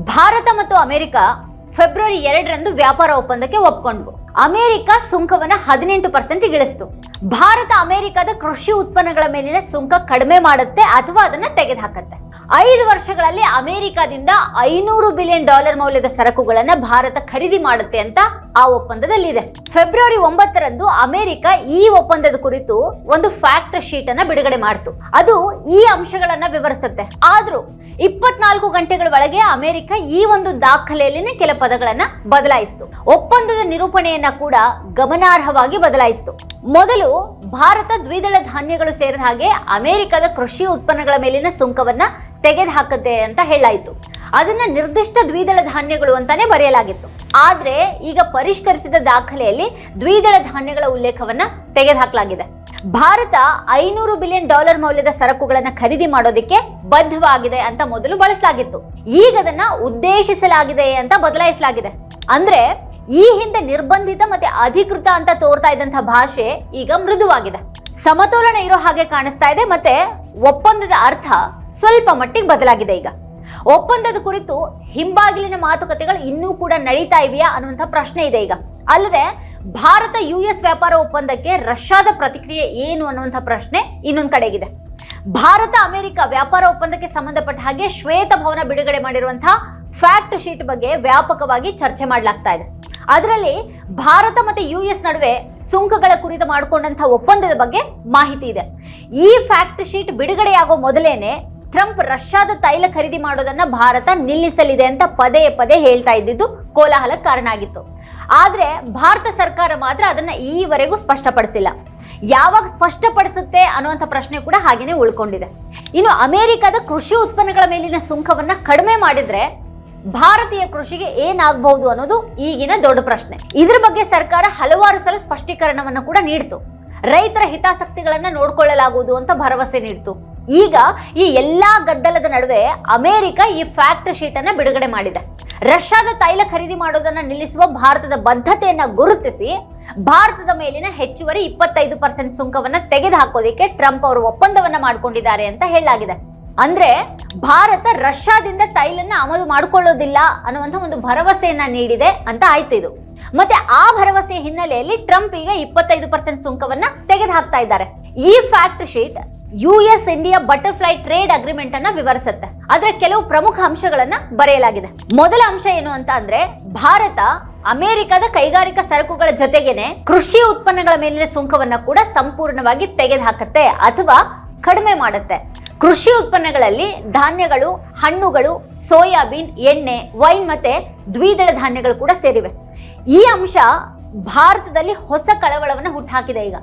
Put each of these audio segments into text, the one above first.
ಭಾರತ ಮತ್ತು America February 2ರಂದು ವ್ಯಾಪಾರ ಒಪ್ಪಂದಕ್ಕೆ ಒಪ್ಪಿಕೊಂಡ್ವು. ಅಮೆರಿಕ ಸುಂಕವನ್ನ 18% ಇಳಿಸಿತು. ಭಾರತ ಅಮೆರಿಕದ ಕೃಷಿ ಉತ್ಪನ್ನಗಳ ಮೇಲಿನ ಸುಂಕ ಕಡಿಮೆ ಮಾಡುತ್ತೆ ಅಥವಾ ಅದನ್ನ ತೆಗೆದುಹಾಕತ್ತೆ. 5 ವರ್ಷಗಳಲ್ಲಿ ಅಮೆರಿಕದಿಂದ $500 ಬಿಲಿಯನ್ ಮೌಲ್ಯದ ಸರಕುಗಳನ್ನ ಭಾರತ ಖರೀದಿ ಮಾಡುತ್ತೆ ಅಂತ ಆ ಒಪ್ಪಂದದಲ್ಲಿದೆ. ಫೆಬ್ರವರಿ 9ರಂದು ಅಮೆರಿಕ ಈ ಒಪ್ಪಂದದ ಕುರಿತು ಒಂದು ಫ್ಯಾಕ್ಟ್ ಶೀಟ್ ಅನ್ನ ಬಿಡುಗಡೆ ಮಾಡಿತು. ಅದು ಈ ಅಂಶಗಳನ್ನ ವಿವರಿಸುತ್ತೆ. ಆದ್ರೂ 24 ಗಂಟೆಗಳ ಒಳಗೆ ಅಮೆರಿಕ ಈ ಒಂದು ದಾಖಲೆಯಲ್ಲಿನ ಕೆಲ ಪದಗಳನ್ನ ಬದಲಾಯಿಸಿತು. ಒಪ್ಪಂದದ ನಿರೂಪಣೆಯನ್ನ ಕೂಡ ಗಮನಾರ್ಹವಾಗಿ ಬದಲಾಯಿಸಿತು. ಮೊದಲು ಭಾರತ ದ್ವಿದಳ ಧಾನ್ಯಗಳು ಸೇರಿದ ಹಾಗೆ ಅಮೆರಿಕದ ಕೃಷಿ ಉತ್ಪನ್ನಗಳ ಮೇಲಿನ ಸುಂಕವನ್ನ ತೆಗೆದುಹಾಕುತ್ತೆ ಅಂತ ಹೇಳಾಯಿತು. ಅದನ್ನ ನಿರ್ದಿಷ್ಟ ದ್ವಿದಳ ಧಾನ್ಯಗಳು ಅಂತಾನೆ ಬರೆಯಲಾಗಿತ್ತು. ಆದ್ರೆ ಈಗ ಪರಿಷ್ಕರಿಸಿದ ದಾಖಲೆಯಲ್ಲಿ ದ್ವಿದಳ ಧಾನ್ಯಗಳ ಉಲ್ಲೇಖವನ್ನ ತೆಗೆದುಹಾಕಲಾಗಿದೆ. ಭಾರತ $500 ಬಿಲಿಯನ್ ಮೌಲ್ಯದ ಸರಕುಗಳನ್ನ ಖರೀದಿ ಮಾಡೋದಕ್ಕೆ ಬದ್ಧವಾಗಿದೆ ಅಂತ ಮೊದಲು ಬಳಸಲಾಗಿತ್ತು. ಈಗ ಅದನ್ನ ಉದ್ದೇಶಿಸಲಾಗಿದೆ ಅಂತ ಬದಲಾಯಿಸಲಾಗಿದೆ. ಅಂದ್ರೆ ಈ ಹಿಂದೆ ನಿರ್ಬಂಧಿತ ಮತ್ತೆ ಅಧಿಕೃತ ಅಂತ ತೋರ್ತಾ ಇದ್ದಂತಹ ಭಾಷೆ ಈಗ ಮೃದುವಾಗಿದೆ. ಸಮತೋಲನ ಇರೋ ಹಾಗೆ ಕಾಣಿಸ್ತಾ ಇದೆ. ಮತ್ತೆ ಒಪ್ಪಂದದ ಅರ್ಥ ಸ್ವಲ್ಪ ಮಟ್ಟಿಗೆ ಬದಲಾಗಿದೆ. ಈಗ ಒಪ್ಪಂದದ ಕುರಿತು ಹಿಂಬಾಗಿಲಿನ ಮಾತುಕತೆಗಳು ಇನ್ನೂ ಕೂಡ ನಡೀತಾ ಇವೆಯಾ ಅನ್ನುವಂಥ ಪ್ರಶ್ನೆ ಇದೆ ಈಗ. ಅಲ್ಲದೆ ಭಾರತ US ವ್ಯಾಪಾರ ಒಪ್ಪಂದಕ್ಕೆ ರಷ್ಯಾದ ಪ್ರತಿಕ್ರಿಯೆ ಏನು ಅನ್ನುವಂಥ ಪ್ರಶ್ನೆ ಇನ್ನೊಂದು ಕಡೆಗಿದೆ. ಭಾರತ ಅಮೆರಿಕ ವ್ಯಾಪಾರ ಒಪ್ಪಂದಕ್ಕೆ ಸಂಬಂಧಪಟ್ಟ ಹಾಗೆ ಶ್ವೇತಭವನ ಬಿಡುಗಡೆ ಮಾಡಿರುವಂತಹ ಫ್ಯಾಕ್ಟ್ ಶೀಟ್ ಬಗ್ಗೆ ವ್ಯಾಪಕವಾಗಿ ಚರ್ಚೆ ಮಾಡಲಾಗ್ತಾ ಇದೆ. ಅದರಲ್ಲಿ ಭಾರತ ಮತ್ತೆ US ನಡುವೆ ಸುಂಕಗಳ ಕುರಿತು ಮಾಡಿಕೊಂಡಂತಹ ಒಪ್ಪಂದದ ಬಗ್ಗೆ ಮಾಹಿತಿ ಇದೆ. ಈ ಫ್ಯಾಕ್ಟ್ ಶೀಟ್ ಬಿಡುಗಡೆಯಾಗೋ ಮೊದಲೇನೆ ಟ್ರಂಪ್ ರಷ್ಯಾದ ತೈಲ ಖರೀದಿ ಮಾಡೋದನ್ನ ಭಾರತ ನಿಲ್ಲಿಸಲಿದೆ ಅಂತ ಪದೇ ಪದೇ ಹೇಳ್ತಾ ಇದ್ದಿದ್ದು ಕೋಲಾಹಲಕ್ಕೆ ಕಾರಣ ಆಗಿತ್ತು. ಆದ್ರೆ ಭಾರತ ಸರ್ಕಾರ ಮಾತ್ರ ಅದನ್ನ ಈವರೆಗೂ ಸ್ಪಷ್ಟಪಡಿಸಿಲ್ಲ. ಯಾವಾಗ ಸ್ಪಷ್ಟಪಡಿಸುತ್ತೆ ಅನ್ನುವಂಥ ಪ್ರಶ್ನೆ ಕೂಡ ಹಾಗೇನೆ ಉಳ್ಕೊಂಡಿದೆ. ಇನ್ನು ಅಮೆರಿಕದ ಕೃಷಿ ಉತ್ಪನ್ನಗಳ ಮೇಲಿನ ಸುಂಕವನ್ನ ಕಡಿಮೆ ಮಾಡಿದ್ರೆ ಭಾರತೀಯ ಕೃಷಿಗೆ ಏನಾಗಬಹುದು ಅನ್ನೋದು ಈಗಿನ ದೊಡ್ಡ ಪ್ರಶ್ನೆ. ಇದ್ರ ಬಗ್ಗೆ ಸರ್ಕಾರ ಹಲವಾರು ಸಲ ಸ್ಪಷ್ಟೀಕರಣವನ್ನು ಕೂಡ ನೀಡಿತು. ರೈತರ ಹಿತಾಸಕ್ತಿಗಳನ್ನ ನೋಡ್ಕೊಳ್ಳಲಾಗುವುದು ಅಂತ ಭರವಸೆ ನೀಡಿತು. ಈಗ ಈ ಎಲ್ಲಾ ಗದ್ದಲದ ನಡುವೆ ಅಮೆರಿಕ ಈ ಫ್ಯಾಕ್ಟ್ ಶೀಟ್ ಅನ್ನ ಬಿಡುಗಡೆ ಮಾಡಿದೆ. ರಷ್ಯಾದ ತೈಲ ಖರೀದಿ ಮಾಡೋದನ್ನ ನಿಲ್ಲಿಸುವ ಭಾರತದ ಬದ್ಧತೆಯನ್ನ ಗುರುತಿಸಿ ಭಾರತದ ಮೇಲಿನ ಹೆಚ್ಚುವರಿ 25% ಸುಂಕವನ್ನ ತೆಗೆದುಹಾಕೋದಿಕ್ಕೆ ಟ್ರಂಪ್ ಅವರು ಒಪ್ಪಂದವನ್ನ ಮಾಡಿಕೊಂಡಿದ್ದಾರೆ ಅಂತ ಹೇಳಲಾಗಿದೆ. ಅಂದ್ರೆ ಭಾರತ ರಷ್ಯಾದಿಂದ ತೈಲನ್ನ ಆಮದು ಮಾಡಿಕೊಳ್ಳೋದಿಲ್ಲ ಅನ್ನುವಂಥ ಒಂದು ಭರವಸೆಯನ್ನ ನೀಡಿದೆ ಅಂತ ಆಯ್ತು ಇದು. ಮತ್ತೆ ಆ ಭರವಸೆಯ ಹಿನ್ನೆಲೆಯಲ್ಲಿ ಟ್ರಂಪ್ ಈಗ 25% ಸುಂಕವನ್ನ ತೆಗೆದುಹಾಕ್ತಾ ಇದ್ದಾರೆ. ಈ fact sheet US India butterfly trade agreement ಅನ್ನ ವಿವರಿಸುತ್ತೆ. ಆದ್ರೆ ಕೆಲವು ಪ್ರಮುಖ ಅಂಶಗಳನ್ನ ಬರೆಯಲಾಗಿದೆ. ಮೊದಲ ಅಂಶ ಏನು ಅಂತ ಅಂದ್ರೆ ಭಾರತ ಅಮೆರಿಕದ ಕೈಗಾರಿಕಾ ಸರಕುಗಳ ಜೊತೆಗೇನೆ ಕೃಷಿ ಉತ್ಪನ್ನಗಳ ಮೇಲಿನ ಸುಂಕವನ್ನ ಕೂಡ ಸಂಪೂರ್ಣವಾಗಿ ತೆಗೆದುಹಾಕುತ್ತೆ ಅಥವಾ ಕಡಿಮೆ ಮಾಡುತ್ತೆ. ಕೃಷಿ ಉತ್ಪನ್ನಗಳಲ್ಲಿ ಧಾನ್ಯಗಳು, ಹಣ್ಣುಗಳು, ಸೋಯಾಬೀನ್, ಎಣ್ಣೆ, ವೈನ್ ಮತ್ತೆ ದ್ವಿದಳ ಧಾನ್ಯಗಳು ಕೂಡ ಸೇರಿವೆ. ಈ ಅಂಶ ಭಾರತದಲ್ಲಿ ಹೊಸ ಕಳವಳವನ್ನು ಹುಟ್ಟುಹಾಕಿದೆ. ಈಗ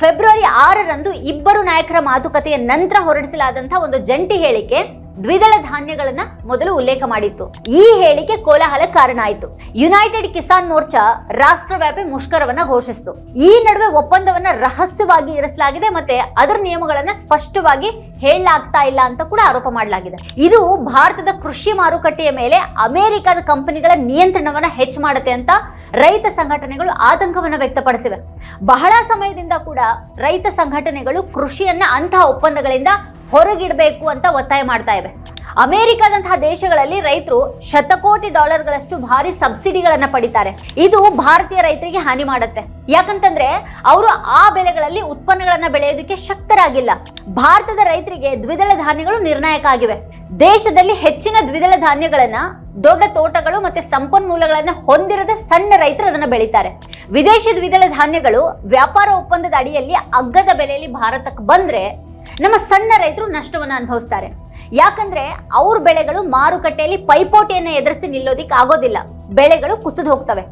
ಫೆಬ್ರವರಿ 6ರಂದು ಇಬ್ಬರು ನಾಯಕರ ಮಾತುಕತೆಯ ನಂತರ ಹೊರಡಿಸಲಾದಂತಹ ಒಂದು ಜಂಟಿ ಹೇಳಿಕೆ ದ್ವಿದಳ ಧಾನ್ಯಗಳನ್ನ ಮೊದಲು ಉಲ್ಲೇಖ ಮಾಡಿತ್ತು. ಈ ಹೇಳಿಕೆ ಕೋಲಾಹಲ ಕಾರಣ ಆಯಿತು. ಯುನೈಟೆಡ್ ಕಿಸಾನ್ ಮೋರ್ಚಾ ರಾಷ್ಟ್ರವ್ಯಾಪಿ ಮುಷ್ಕರವನ್ನ ಘೋಷಿಸಿತು. ಈ ನಡುವೆ ಒಪ್ಪಂದವನ್ನ ರಹಸ್ಯವಾಗಿ ಇರಿಸಲಾಗಿದೆ ಮತ್ತೆ ಅದರ ನಿಯಮಗಳನ್ನ ಸ್ಪಷ್ಟವಾಗಿ ಹೇಳಲಾಗ್ತಾ ಇಲ್ಲ ಅಂತ ಕೂಡ ಆರೋಪ ಮಾಡಲಾಗಿದೆ. ಇದು ಭಾರತದ ಕೃಷಿ ಮಾರುಕಟ್ಟೆಯ ಮೇಲೆ ಅಮೆರಿಕದ ಕಂಪನಿಗಳ ನಿಯಂತ್ರಣವನ್ನ ಹೆಚ್ಚು ಮಾಡುತ್ತೆ ಅಂತ ರೈತ ಸಂಘಟನೆಗಳು ಆತಂಕವನ್ನ ವ್ಯಕ್ತಪಡಿಸಿವೆ. ಬಹಳ ಸಮಯದಿಂದ ಕೂಡ ರೈತ ಸಂಘಟನೆಗಳು ಕೃಷಿಯನ್ನ ಅಂತಹ ಒಪ್ಪಂದಗಳಿಂದ ಹೊರಗಿಡಬೇಕು ಅಂತ ಒತ್ತಾಯ ಮಾಡ್ತಾ ಇವೆ. ಅಮೆರಿಕದಂತಹ ದೇಶಗಳಲ್ಲಿ ರೈತರು ಶತಕೋಟಿ ಡಾಲರ್ಗಳಷ್ಟು ಭಾರಿ ಸಬ್ಸಿಡಿಗಳನ್ನ ಪಡಿತಾರೆ. ಇದು ಭಾರತೀಯ ರೈತರಿಗೆ ಹಾನಿ ಮಾಡುತ್ತೆ. ಯಾಕಂತಂದ್ರೆ ಅವರು ಆ ಬೆಲೆಗಳಲ್ಲಿ ಉತ್ಪನ್ನಗಳನ್ನ ಬೆಳೆಯೋದಕ್ಕೆ ಶಕ್ತರಾಗಿಲ್ಲ. ಭಾರತದ ರೈತರಿಗೆ ದ್ವಿದಳ ಧಾನ್ಯಗಳು ನಿರ್ಣಾಯಕ ಆಗಿವೆ. ದೇಶದಲ್ಲಿ ಹೆಚ್ಚಿನ ದ್ವಿದಳ ಧಾನ್ಯಗಳನ್ನ ದೊಡ್ಡ ತೋಟಗಳು ಮತ್ತೆ ಸಂಪನ್ಮೂಲಗಳನ್ನ ಹೊಂದಿರದ ಸಣ್ಣ ರೈತರು ಅದನ್ನ ಬೆಳೀತಾರೆ. ವಿದೇಶಿ ದ್ವಿದಳ ಧಾನ್ಯಗಳು ವ್ಯಾಪಾರ ಒಪ್ಪಂದದ ಅಡಿಯಲ್ಲಿ ಅಗ್ಗದ ಬೆಲೆಯಲ್ಲಿ ಭಾರತಕ್ಕೆ ಬಂದ್ರೆ ನಮ್ಮ ಸಣ್ಣ ರೈತರು ನಷ್ಟವನ್ನು ಅನುಭವಿಸ್ತಾರೆ. ಯಾಕಂದ್ರೆ ಅವ್ರ ಬೆಳೆಗಳು ಮಾರುಕಟ್ಟೆಯಲ್ಲಿ ಪೈಪೋಟಿಯನ್ನ ಎದುರಿಸಿ ನಿಲ್ಲೋದಿಕ್ ಆಗೋದಿಲ್ಲ. ಬೆಳೆಗಳು ಕುಸಿದು ಹೋಗ್ತವೆ.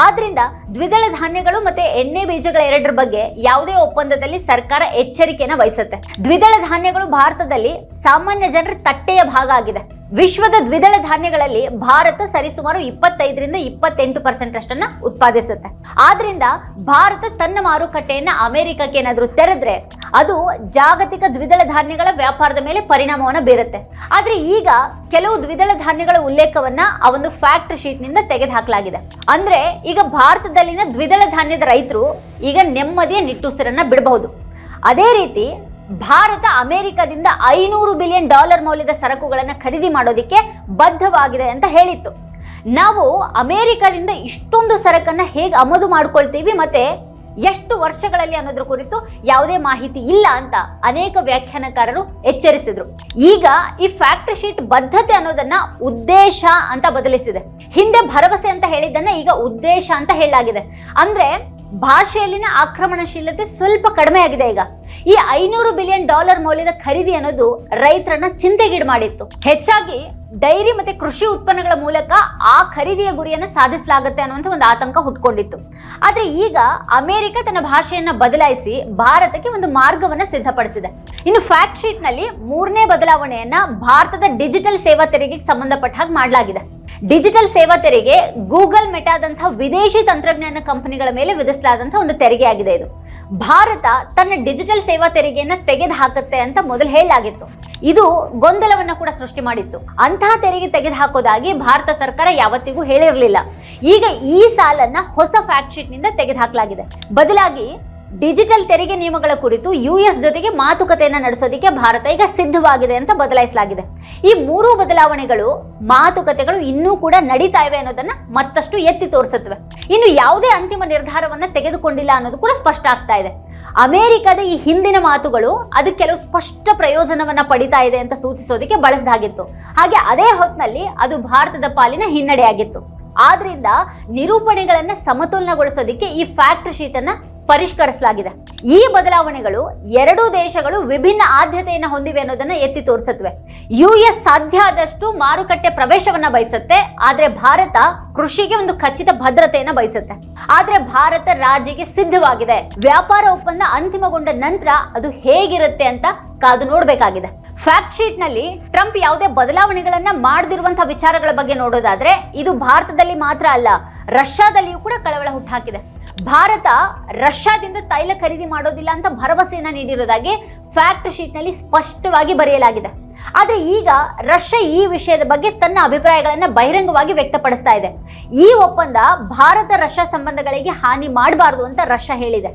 ಆದ್ರಿಂದ ದ್ವಿದಳ ಧಾನ್ಯಗಳು ಮತ್ತೆ ಎಣ್ಣೆ ಬೀಜಗಳ ಎರಡರ ಬಗ್ಗೆ ಯಾವುದೇ ಒಪ್ಪಂದದಲ್ಲಿ ಸರ್ಕಾರ ಎಚ್ಚರಿಕೆಯನ್ನು ವಹಿಸುತ್ತೆ. ದ್ವಿದಳ ಧಾನ್ಯಗಳು ಭಾರತದಲ್ಲಿ ಸಾಮಾನ್ಯ ಜನರ ತಟ್ಟೆಯ ಭಾಗ ಆಗಿದೆ. ವಿಶ್ವದ ದ್ವಿದಳ ಧಾನ್ಯಗಳಲ್ಲಿ ಭಾರತ ಸರಿಸುಮಾರು 25ರಿಂದ 28% ಅಷ್ಟನ್ನ ಉತ್ಪಾದಿಸುತ್ತೆ. ಆದ್ರಿಂದ ಭಾರತ ತನ್ನ ಮಾರುಕಟ್ಟೆಯನ್ನ ಅಮೆರಿಕಕ್ಕೆ ಏನಾದ್ರೂ ತೆರೆದ್ರೆ ಅದು ಜಾಗತಿಕ ದ್ವಿದಳ ಧಾನ್ಯಗಳ ವ್ಯಾಪಾರದ ಮೇಲೆ ಪರಿಣಾಮವನ್ನು ಬೀರುತ್ತೆ. ಆದ್ರೆ ಈಗ ಕೆಲವು ದ್ವಿದಳ ಧಾನ್ಯಗಳ ಉಲ್ಲೇಖವನ್ನ ಆ ಒಂದು ಫ್ಯಾಕ್ಟ್ ಶೀಟ್ ನಿಂದ ತೆಗೆದುಹಾಕಲಾಗಿದೆ. ಅಂದ್ರೆ ಈಗ ಭಾರತದಲ್ಲಿನ ದ್ವಿದಳ ಧಾನ್ಯದ ರೈತರು ಈಗ ನೆಮ್ಮದಿಯ ನಿಟ್ಟುಸಿರನ್ನ ಬಿಡಬಹುದು. ಅದೇ ರೀತಿ ಭಾರತ ಅಮೆರಿಕದಿಂದ $500 ಬಿಲಿಯನ್ ಮೌಲ್ಯದ ಸರಕುಗಳನ್ನು ಖರೀದಿ ಮಾಡೋದಕ್ಕೆ ಬದ್ಧವಾಗಿದೆ ಅಂತ ಹೇಳಿತ್ತು. ನಾವು ಅಮೆರಿಕದಿಂದ ಇಷ್ಟೊಂದು ಸರಕನ್ನ ಹೇಗೆ ಆಮದು ಮಾಡ್ಕೊಳ್ತೀವಿ ಮತ್ತೆ ಎಷ್ಟು ವರ್ಷಗಳಲ್ಲಿ ಅನ್ನೋದ್ರ ಕುರಿತು ಯಾವುದೇ ಮಾಹಿತಿ ಇಲ್ಲ ಅಂತ ಅನೇಕ ವ್ಯಾಖ್ಯಾನಕಾರರು ಎಚ್ಚರಿಸಿದ್ರು. ಈಗ ಈ ಫ್ಯಾಕ್ಟ್ ಶೀಟ್ ಬದ್ಧತೆ ಅನ್ನೋದನ್ನ ಉದ್ದೇಶ ಅಂತ ಬದಲಿಸಿದೆ. ಹಿಂದೆ ಭರವಸೆ ಅಂತ ಹೇಳಿದ್ದನ್ನ ಈಗ ಉದ್ದೇಶ ಅಂತ ಹೇಳಲಾಗಿದೆ. ಅಂದ್ರೆ ಭಾಷೆಯಲ್ಲಿನ ಆಕ್ರಮಣಶೀಲತೆ ಸ್ವಲ್ಪ ಕಡಿಮೆ ಆಗಿದೆ. ಈಗ ಈ $500 ಬಿಲಿಯನ್ ಮೌಲ್ಯದ ಖರೀದಿ ಅನ್ನೋದು ರೈತರನ್ನ ಚಿಂತೆಗೀಡು ಮಾಡಿತ್ತು. ಹೆಚ್ಚಾಗಿ ಡೈರಿ ಮತ್ತೆ ಕೃಷಿ ಉತ್ಪನ್ನಗಳ ಮೂಲಕ ಆ ಖರೀದಿಯ ಗುರಿಯನ್ನ ಸಾಧಿಸಲಾಗುತ್ತೆ ಅನ್ನುವಂಥ ಒಂದು ಆತಂಕ ಹುಟ್ಕೊಂಡಿತ್ತು. ಆದ್ರೆ ಈಗ ಅಮೆರಿಕ ತನ್ನ ಭಾಷೆಯನ್ನ ಬದಲಾಯಿಸಿ ಭಾರತಕ್ಕೆ ಒಂದು ಮಾರ್ಗವನ್ನ ಸಿದ್ಧಪಡಿಸಿದೆ. ಇನ್ನು ಫ್ಯಾಕ್ಟ್ ಶೀಟ್ ನಲ್ಲಿ 3ನೇ ಬದಲಾವಣೆಯನ್ನ ಭಾರತದ ಡಿಜಿಟಲ್ ಸೇವಾ ತೆರಿಗೆಗೆ ಸಂಬಂಧಪಟ್ಟ ಹಾಗೆ ಮಾಡಲಾಗಿದೆ. ಡಿಜಿಟಲ್ ಸೇವಾ ತೆರಿಗೆ ಗೂಗಲ್, ಮೆಟಾದಂತಹ ವಿದೇಶಿ ತಂತ್ರಜ್ಞಾನ ಕಂಪನಿಗಳ ಮೇಲೆ ವಿಧಿಸಲಾದಂತಹ ಒಂದು ತೆರಿಗೆಯಾಗಿದೆ. ಇದು ಭಾರತ ತನ್ನ ಡಿಜಿಟಲ್ ಸೇವಾ ತೆರಿಗೆಯನ್ನ ತೆಗೆದು ಹಾಕುತ್ತೆ ಅಂತ ಮೊದಲು ಹೇಳಲಾಗಿತ್ತು. ಇದು ಗೊಂದಲವನ್ನ ಕೂಡ ಸೃಷ್ಟಿ ಮಾಡಿತ್ತು. ಅಂತಹ ತೆರಿಗೆ ತೆಗೆದು ಹಾಕೋದಾಗಿ ಭಾರತ ಸರ್ಕಾರ ಯಾವತ್ತಿಗೂ ಹೇಳಿರಲಿಲ್ಲ. ಈಗ ಈ ಸಾಲನ್ನ ಹೊಸ ಫ್ಯಾಕ್ಟ್ ಶೀಟ್ ನಿಂದ ತೆಗೆದು ಹಾಕಲಾಗಿದೆ. ಬದಲಾಗಿ ಡಿಜಿಟಲ್ ತೆರಿಗೆ ನಿಯಮಗಳ ಕುರಿತು US ಜೊತೆಗೆ ಮಾತುಕತೆಯನ್ನ ನಡೆಸೋದಕ್ಕೆ ಭಾರತ ಈಗ ಸಿದ್ಧವಾಗಿದೆ ಅಂತ ಬದಲಾಯಿಸಲಾಗಿದೆ. ಈ 3 ಬದಲಾವಣೆಗಳು ಮಾತುಕತೆಗಳು ಇನ್ನೂ ಕೂಡ ನಡೀತಾ ಇವೆ ಅನ್ನೋದನ್ನ ಮತ್ತಷ್ಟು ಎತ್ತಿ ತೋರಿಸುತ್ತವೆ. ಇನ್ನು ಯಾವುದೇ ಅಂತಿಮ ನಿರ್ಧಾರವನ್ನ ತೆಗೆದುಕೊಂಡಿಲ್ಲ ಅನ್ನೋದು ಕೂಡ ಸ್ಪಷ್ಟ ಆಗ್ತಾ ಇದೆ. ಅಮೆರಿಕದ ಈ ಹಿಂದಿನ ಮಾತುಗಳು ಅದಕ್ಕೆ ಕೆಲವು ಸ್ಪಷ್ಟ ಪ್ರಯೋಜನವನ್ನ ಪಡಿತಾ ಇದೆ ಅಂತ ಸೂಚಿಸೋದಕ್ಕೆ ಬಳಸದಾಗಿತ್ತು. ಹಾಗೆ ಅದೇ ಹೊತ್ತಿನಲ್ಲಿ ಅದು ಭಾರತದ ಪಾಲಿನ ಹಿನ್ನಡೆಯಾಗಿತ್ತು. ಆದ್ರಿಂದ ನಿರೂಪಣೆಗಳನ್ನ ಸಮತೋಲನಗೊಳಿಸೋದಕ್ಕೆ ಈ ಫ್ಯಾಕ್ಟ್ ಶೀಟ್ ಅನ್ನ ಪರಿಷ್ಕರಿಸಲಾಗಿದೆ. ಈ ಬದಲಾವಣೆಗಳು ಎರಡೂ ದೇಶಗಳು ವಿಭಿನ್ನ ಆದ್ಯತೆಯನ್ನು ಹೊಂದಿವೆ ಅನ್ನೋದನ್ನ ಎತ್ತಿ ತೋರಿಸುತ್ತವೆ. US ಸಾಧ್ಯ ಆದಷ್ಟು ಮಾರುಕಟ್ಟೆ ಪ್ರವೇಶವನ್ನ ಬಯಸುತ್ತೆ, ಆದ್ರೆ ಭಾರತ ಕೃಷಿಗೆ ಒಂದು ಖಚಿತ ಭದ್ರತೆಯನ್ನ ಬಯಸುತ್ತೆ. ಆದ್ರೆ ಭಾರತ ರಾಜಿಗೆ ಸಿದ್ಧವಾಗಿದೆ. ವ್ಯಾಪಾರ ಒಪ್ಪಂದ ಅಂತಿಮಗೊಂಡ ನಂತರ ಅದು ಹೇಗಿರುತ್ತೆ ಅಂತ ಕಾದು ನೋಡಬೇಕಾಗಿದೆ. ಫ್ಯಾಕ್ಟ್ ಶೀಟ್ ನಲ್ಲಿ ಟ್ರಂಪ್ ಯಾವುದೇ ಬದಲಾವಣೆಗಳನ್ನ ಮಾಡದಿರುವಂತಹ ವಿಚಾರಗಳ ಬಗ್ಗೆ ನೋಡೋದಾದ್ರೆ ಇದು ಭಾರತದಲ್ಲಿ ಮಾತ್ರ ಅಲ್ಲ, ರಷ್ಯಾದಲ್ಲಿಯೂ ಕೂಡ ಕಳವಳ ಹುಟ್ಟುಹಾಕಿದೆ. ಭಾರತ ರಷ್ಯಾದಿಂದ ತೈಲ ಖರೀದಿ ಮಾಡೋದಿಲ್ಲ ಅಂತ ಭರವಸೆಯನ್ನ ನೀಡಿರೋದಾಗಿ ಫ್ಯಾಕ್ಟ್ ಶೀಟ್ ನಲ್ಲಿ ಸ್ಪಷ್ಟವಾಗಿ ಬರೆಯಲಾಗಿದೆ. ಆದ್ರೆ ಈಗ ರಷ್ಯಾ ಈ ವಿಷಯದ ಬಗ್ಗೆ ತನ್ನ ಅಭಿಪ್ರಾಯಗಳನ್ನ ಬಹಿರಂಗವಾಗಿ ವ್ಯಕ್ತಪಡಿಸ್ತಾ ಇದೆ. ಈ ಒಪ್ಪಂದ ಭಾರತ ರಷ್ಯಾ ಸಂಬಂಧಗಳಿಗೆ ಹಾನಿ ಮಾಡಬಾರದು ಅಂತ ರಷ್ಯಾ ಹೇಳಿದೆ.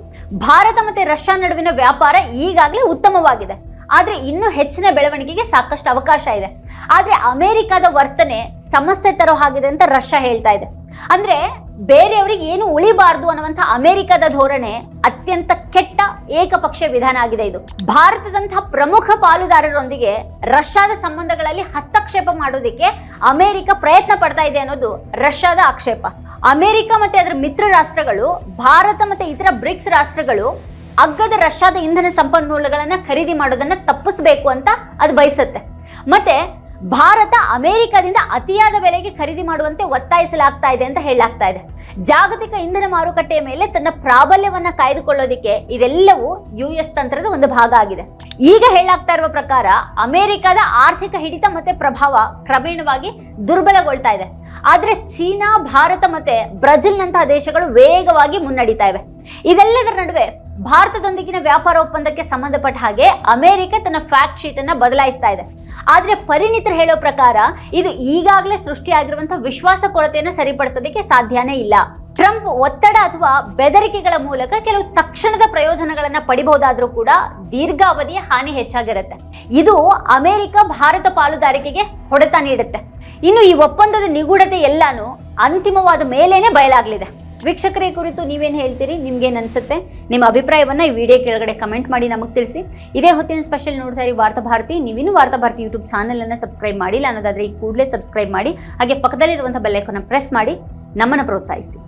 ಭಾರತ ಮತ್ತೆ ರಷ್ಯಾ ನಡುವಿನ ವ್ಯಾಪಾರ ಈಗಾಗಲೇ ಉತ್ತಮವಾಗಿದೆ, ಆದ್ರೆ ಇನ್ನೂ ಹೆಚ್ಚಿನ ಬೆಳವಣಿಗೆಗೆ ಸಾಕಷ್ಟು ಅವಕಾಶ ಇದೆ. ಆದ್ರೆ ಅಮೆರಿಕದ ವರ್ತನೆ ಸಮಸ್ಯೆ ತರೋ ಹಾಗಿದೆ ಅಂತ ರಷ್ಯಾ ಹೇಳ್ತಾ ಇದೆ. ಅಂದ್ರೆ ಬೇರೆಯವರಿಗೆ ಏನು ಉಳಿಬಾರ್ದು ಅನ್ನುವಂಥ ಅಮೆರಿಕದ ಧೋರಣೆ ಅತ್ಯಂತ ಕೆಟ್ಟ ಏಕಪಕ್ಷೀಯ ವಿಧಾನ ಆಗಿದೆ. ಇದು ಭಾರತದಂತಹ ಪ್ರಮುಖ ಪಾಲುದಾರರೊಂದಿಗೆ ರಷ್ಯಾದ ಸಂಬಂಧಗಳಲ್ಲಿ ಹಸ್ತಕ್ಷೇಪ ಮಾಡೋದಕ್ಕೆ ಅಮೆರಿಕ ಪ್ರಯತ್ನ ಪಡ್ತಾ ಇದೆ ಅನ್ನೋದು ರಷ್ಯಾದ ಆಕ್ಷೇಪ. ಅಮೆರಿಕ ಮತ್ತೆ ಅದರ ಮಿತ್ರ ರಾಷ್ಟ್ರಗಳು ಭಾರತ ಮತ್ತೆ ಇತರ ಬ್ರಿಕ್ಸ್ ರಾಷ್ಟ್ರಗಳು ಅಗ್ಗದ ರಷ್ಯಾದ ಇಂಧನ ಸಂಪನ್ಮೂಲಗಳನ್ನ ಖರೀದಿ ಮಾಡೋದನ್ನ ತಪ್ಪಿಸಬೇಕು ಅಂತ ಅದು ಬಯಸುತ್ತೆ. ಮತ್ತೆ ಭಾರತ ಅಮೆರಿಕದಿಂದ ಅತಿಯಾದ ಬೆಲೆಗೆ ಖರೀದಿ ಮಾಡುವಂತೆ ಒತ್ತಾಯಿಸಲಾಗ್ತಾ ಇದೆ ಅಂತ ಹೇಳಲಾಗ್ತಾ ಇದೆ. ಜಾಗತಿಕ ಇಂಧನ ಮಾರುಕಟ್ಟೆಯ ಮೇಲೆ ತನ್ನ ಪ್ರಾಬಲ್ಯವನ್ನ ಕಾಯ್ದುಕೊಳ್ಳೋದಿಕ್ಕೆ ಇದೆಲ್ಲವೂ US ತಂತ್ರದ ಒಂದು ಭಾಗ ಆಗಿದೆ. ಈಗ ಹೇಳಲಾಗ್ತಾ ಇರುವ ಪ್ರಕಾರ ಅಮೆರಿಕದ ಆರ್ಥಿಕ ಹಿಡಿತ ಮತ್ತೆ ಪ್ರಭಾವ ಕ್ರಮೇಣವಾಗಿ ದುರ್ಬಲಗೊಳ್ತಾ ಇದೆ. ಆದ್ರೆ ಚೀನಾ, ಭಾರತ ಮತ್ತೆ ಬ್ರೆಜಿಲ್ ನಂತಹ ದೇಶಗಳು ವೇಗವಾಗಿ ಮುನ್ನಡೀತಾ ಇವೆ. ಇದೆಲ್ಲದರ ನಡುವೆ ಭಾರತದೊಂದಿಗಿನ ವ್ಯಾಪಾರ ಒಪ್ಪಂದಕ್ಕೆ ಸಂಬಂಧಪಟ್ಟ ಹಾಗೆ ಅಮೆರಿಕ ತನ್ನ ಫ್ಯಾಕ್ಟ್ ಶೀಟ್ ಅನ್ನ ಬದಲಾಯಿಸ್ತಾ ಇದೆ. ಆದ್ರೆ ಪರಿಣಿತರು ಹೇಳೋ ಪ್ರಕಾರ ಇದು ಈಗಾಗಲೇ ಸೃಷ್ಟಿಯಾಗಿರುವಂತಹ ವಿಶ್ವಾಸ ಕೊರತೆಯನ್ನು ಸರಿಪಡಿಸೋದಕ್ಕೆ ಸಾಧ್ಯನೇ ಇಲ್ಲ. ಟ್ರಂಪ್ ಒತ್ತಡ ಅಥವಾ ಬೆದರಿಕೆಗಳ ಮೂಲಕ ಕೆಲವು ತಕ್ಷಣದ ಪ್ರಯೋಜನಗಳನ್ನ ಪಡಿಬಹುದಾದ್ರೂ ಕೂಡ ದೀರ್ಘಾವಧಿಯ ಹಾನಿ ಹೆಚ್ಚಾಗಿರುತ್ತೆ. ಇದು ಅಮೆರಿಕ ಭಾರತ ಪಾಲುದಾರಿಕೆಗೆ ಹೊಡೆತ ನೀಡುತ್ತೆ. ಇನ್ನು ಈ ಒಪ್ಪಂದದ ನಿಗೂಢತೆ ಎಲ್ಲಾನು ಅಂತಿಮವಾದ ಮೇಲೇನೆ ಬಯಲಾಗಲಿದೆ. ವೀಕ್ಷಕರೇ, ಕುರಿತು ನೀವೇನು ಹೇಳ್ತೀರಿ? ನಿಮ್ಗೇನು ಅನ್ಸುತ್ತೆ? ನಿಮ್ಮ ಅಭಿಪ್ರಾಯವನ್ನ ಈ ವಿಡಿಯೋ ಕೆಳಗಡೆ ಕಮೆಂಟ್ ಮಾಡಿ ನಮಗೆ ತಿಳಿಸಿ. ಇದೇ ಹೊತ್ತಿನ ಸ್ಪೆಷಲ್ ನೋಡ್ತಾ ಇರಿ ವಾರ್ತಾ ಭಾರತಿ. ನೀವಿನ್ನು ವಾರ್ತಾ ಭಾರತಿ ಯೂಟ್ಯೂಬ್ ಚಾನಲ್ ಅನ್ನ ಸಬ್ಸ್ಕ್ರೈಬ್ ಮಾಡಿಲ್ಲ ಅನ್ನೋದಾದ್ರೆ ಈ ಕೂಡಲೇ ಸಬ್ಸ್ಕ್ರೈಬ್ ಮಾಡಿ, ಹಾಗೆ ಪಕ್ಕದಲ್ಲಿರುವಂತಹ ಬೆಲ್ ಐಕಾನ್ ಪ್ರೆಸ್ ಮಾಡಿ ನಮ್ಮನ್ನ ಪ್ರೋತ್ಸಾಹಿಸಿ.